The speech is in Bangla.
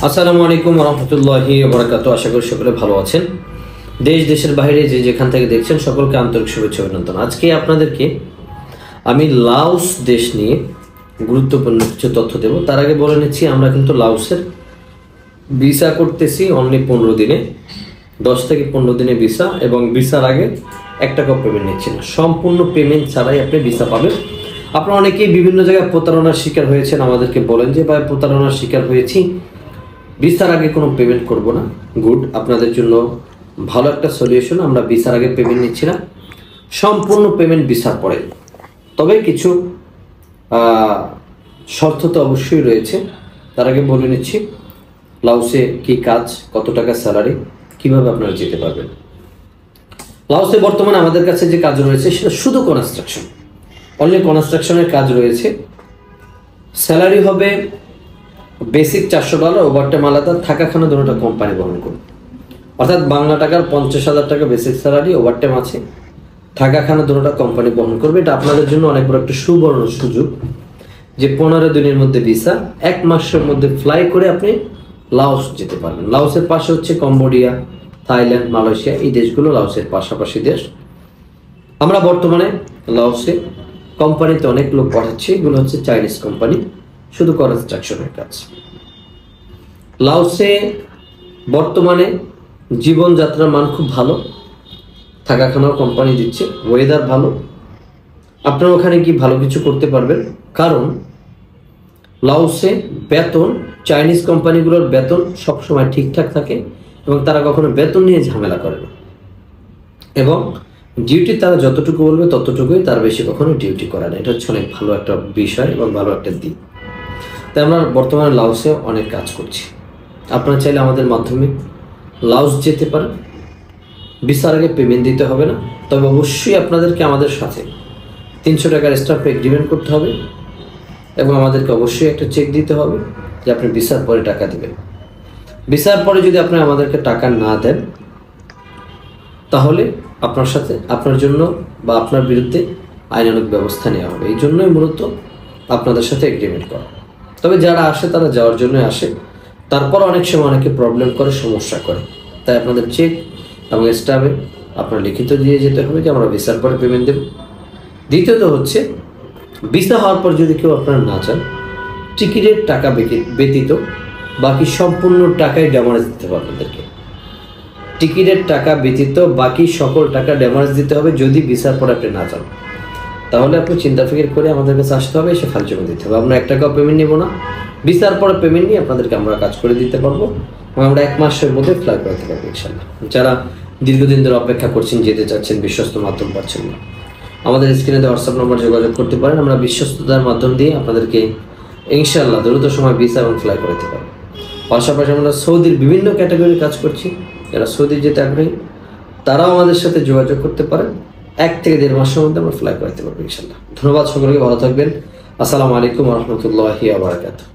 আসসালামু আলাইকুম রহমতুল্লাহি ওয়া আশা করি সকলে ভালো আছেন। দেশ দেশের বাইরে যে যেখান থেকে দেখছেন সকলকে আন্তরিক শুভেচ্ছা অভিনন্দন। আজকে আপনাদেরকে আমি লাওস দেশ নিয়ে গুরুত্বপূর্ণ কিছু তথ্য দেব। তার আগে বলে নিচ্ছি, আমরা কিন্তু লাওসের ভিসা করতেছি অনলি 15 দিনে, 10 থেকে 15 দিনে ভিসা, এবং ভিসার আগে 1 টাকাও পেমেন্ট নিচ্ছি না। সম্পূর্ণ পেমেন্ট ছাড়াই আপনি ভিসা পাবেন। আপনারা অনেকেই বিভিন্ন জায়গায় প্রতারণার শিকার হয়েছেন, আমাদেরকে বলেন যে ভাই প্রতারণার শিকার হয়েছি, ভিসার আগে কোনো পেমেন্ট করব না। গুড, আপনাদের জন্য ভালো একটা সলিউশন। আমরা ভিসার আগে পেমেন্ট নিচ্ছি না, সম্পূর্ণ পেমেন্ট ভিসার পরে। তবে কিছু শর্ত তো অবশ্যই রয়েছে। তার আগে বলে নিচ্ছি লাওসে কি কাজ, কত টাকা স্যালারি, কিভাবে আপনারা যেতে পারবেন। লাওসে বর্তমানে আমাদের কাছে যে কাজ রয়েছে সেটা শুধু কনস্ট্রাকশন, অনলি কনস্ট্রাকশনের কাজ রয়েছে। স্যালারি হবে বেসিক $400, ওভারটাইম আলাদা, থাকা খানা দুটোটা কোম্পানি বহন করবে। অর্থাৎ বাংলা টাকার 50,000 টাকা বেসিক স্যালারি, ওভারটাইম আছে, থাকা খানা দুটোটা কোম্পানি বহন করবে। এটা আপনাদের জন্য অনেক বড় একটা সুবর্ণ সুযোগ যে 15 দিনের মধ্যে ভিসা, 1 মাসের মধ্যে ফ্লাই করে আপনি লাওস যেতে পারবেন। লাওসের পাশে হচ্ছে কম্বোডিয়া, থাইল্যান্ড, মালয়েশিয়া, এই দেশগুলো লাওসের পাশাপাশি দেশ। আমরা বর্তমানে লাওসে কোম্পানিতে অনেক লোক পাঠাচ্ছি, এগুলো হচ্ছে চাইনিজ কোম্পানি, শুধু কনস্ট্রাকশনের কাজ। লাওসে বর্তমানে জীবনযাত্রার মান খুব ভালো, থাকা খানার কোম্পানি দিচ্ছে, ওয়েদার ভালো, আপনারা ওখানে কি ভালো কিছু করতে পারবেন। কারণ লাওসে বেতন, চাইনিজ কোম্পানিগুলোর বেতন সবসময় ঠিকঠাক থাকে এবং তারা কখনো বেতন নিয়ে ঝামেলা করে না, এবং ডিউটি তারা যতটুকু বলবে ততটুকুই, তার বেশি কখনো ডিউটি করে না। এটা হচ্ছে অনেক ভালো একটা বিষয় এবং ভালো একটা দিক। তাই আমরা বর্তমানে লাওসে অনেক কাজ করছি। আপনারা চাইলে আমাদের মাধ্যমে লাওস যেতে পারেন। ভিসার আগে পেমেন্ট দিতে হবে না, তবে অবশ্যই আপনাদেরকে আমাদের সাথে 300 টাকার স্টাফ এগ্রিমেন্ট করতে হবে এবং আমাদেরকে অবশ্যই একটা চেক দিতে হবে যে আপনি ভিসার পরে টাকা দেবেন। ভিসার পরে যদি আপনি আমাদেরকে টাকা না দেন, তাহলে আপনার সাথে, আপনার জন্য বা আপনার বিরুদ্ধে আইনানুগ ব্যবস্থা নেওয়া হবে। এই জন্যই মূলত আপনাদের সাথে এগ্রিমেন্ট করা। তবে যারা আসে তারা যাওয়ার জন্যই আসে, তারপর অনেক সময় অনেকে প্রবলেম করে, সমস্যা করে। তাই আপনাদের চেক এবং স্টাফে আপনার লিখিত দিয়ে যেতে হবে যে আমরা ভিসার পরে পেমেন্ট দেব। দ্বিতীয়ত হচ্ছে, ভিসা হওয়ার পর যদি কেউ আপনারা না চান, টিকিটের টাকা ব্যতীত বাকি সম্পূর্ণ টাকাই ড্যামারেজ দিতে হবে আপনাদেরকে। টিকিটের টাকা ব্যতীত বাকি সকল টাকা ড্যামারেজ দিতে হবে যদি ভিসার পর আপনি না চান। তাহলে আপনি চিন্তা ফিকির করে আমাদের কাছে আসতে হবে, এসে ফাইল জমা দিতে হবে। আমরা 1 টাকাও পেমেন্ট নেব না, ভিসার পরে পেমেন্ট নিয়ে আপনাদেরকে আমরা কাজ করে দিতে পারবো এবং আমরা 1 মাসের মধ্যে ফ্লাই করাতে পারবো ইনশাল্লাহ। যারা দীর্ঘদিন ধরে অপেক্ষা করছেন, যেতে চাচ্ছেন, বিশ্বস্ত মাধ্যম পাচ্ছেন না, আমাদের স্ক্রিনে হোয়াটসঅ্যাপ নম্বর যোগাযোগ করতে পারেন। আমরা বিশ্বস্ততার মাধ্যম দিয়ে আপনাদেরকে ইনশাল্লাহ দ্রুত সময় ভিসা এবং ফ্লাই করাতে পারবো। পাশাপাশি আমরা সৌদির বিভিন্ন ক্যাটাগরির কাজ করছি। যারা সৌদি যেতে আগ্রহী তারাও আমাদের সাথে যোগাযোগ করতে পারেন। 1 থেকে 1.5 মাসের মধ্যে আমরা ফ্লাই করাতে পারবো ইনশাল্লাহ। ধন্যবাদ সকলকে, ভালো থাকবেন। আসসালামু আলাইকুম রহমতুল্লাহি ওয়া বারাকাতুহু।